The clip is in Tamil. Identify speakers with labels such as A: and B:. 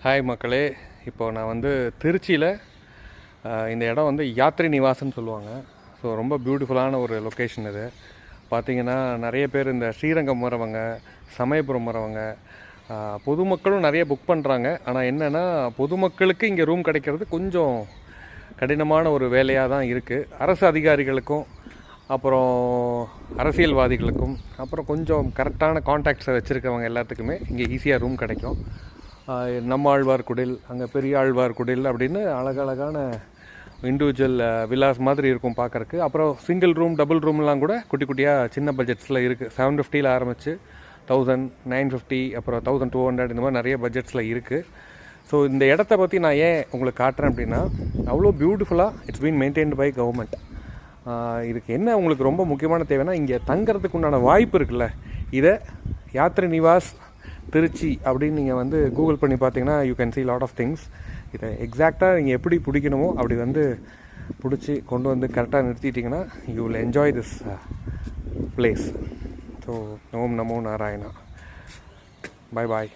A: ஹாய் மக்களே, இப்போது நான் வந்து திருச்சியில் இந்த இடம் வந்து யாத்ரி நிவாஸ்ன்னு சொல்லுவாங்க. ஸோ ரொம்ப பியூட்டிஃபுல்லான ஒரு லொக்கேஷன் இது. பார்த்திங்கன்னா நிறைய பேர் இந்த ஸ்ரீரங்கம் வரவங்க, சமயபுரம் வரவங்க, பொதுமக்களும் நிறைய புக் பண்ணுறாங்க. ஆனால் என்னென்னா, பொதுமக்களுக்கு இங்கே ரூம் கிடைக்கிறது கொஞ்சம் கடினமான ஒரு வேலையாக தான் இருக்குது. அரசு அதிகாரிகளுக்கும் அப்புறம் அரசியல்வாதிகளுக்கும் அப்புறம் கொஞ்சம் கரெக்டான கான்டாக்ட்ஸை வச்சுருக்கவங்க எல்லாத்துக்குமே இங்கே ஈஸியாக ரூம் கிடைக்கும். நம்மாழ்வார் குடில், அங்கே பெரிய ஆழ்வார் குடில் அப்படின்னு அழகழகான இண்டிவிஜுவல் வில்லாஸ் மாதிரி இருக்கும் பார்க்குறக்கு. அப்புறம் சிங்கிள் ரூம், டபுள் ரூம்லாம் கூட குட்டி குட்டியாக சின்ன பட்ஜெட்ஸில் இருக்குது. 750 ஆரம்பித்து 1000, 950, அப்புறம் 1200 இந்த மாதிரி நிறைய பட்ஜெட்ஸில் இருக்குது. ஸோ இந்த இடத்த பற்றி நான் ஏன் உங்களுக்கு காட்டுறேன் அப்படின்னா, அவ்வளோ பியூட்டிஃபுல்லாக it's been maintained by government. இதுக்கு என்ன உங்களுக்கு ரொம்ப முக்கியமான தேவைன்னா, இங்கே தங்குறதுக்கு உண்டான வாய்ப்பு இருக்குல்ல, இதை யாத்ரி நிவாஸ் திருச்சி அப்படின்னு நீங்கள் வந்து கூகுள் பண்ணி பார்த்தீங்கன்னா you can see lot of things. இதை எக்ஸாக்டாக நீங்கள் எப்படி பிடிக்கணுமோ அப்படி வந்து பிடிச்சி கொண்டு வந்து கரெக்டாக நிறுத்திட்டிங்கன்னா you will enjoy this place. So ஓம் நமோ நாராயணா. பாய் பாய்.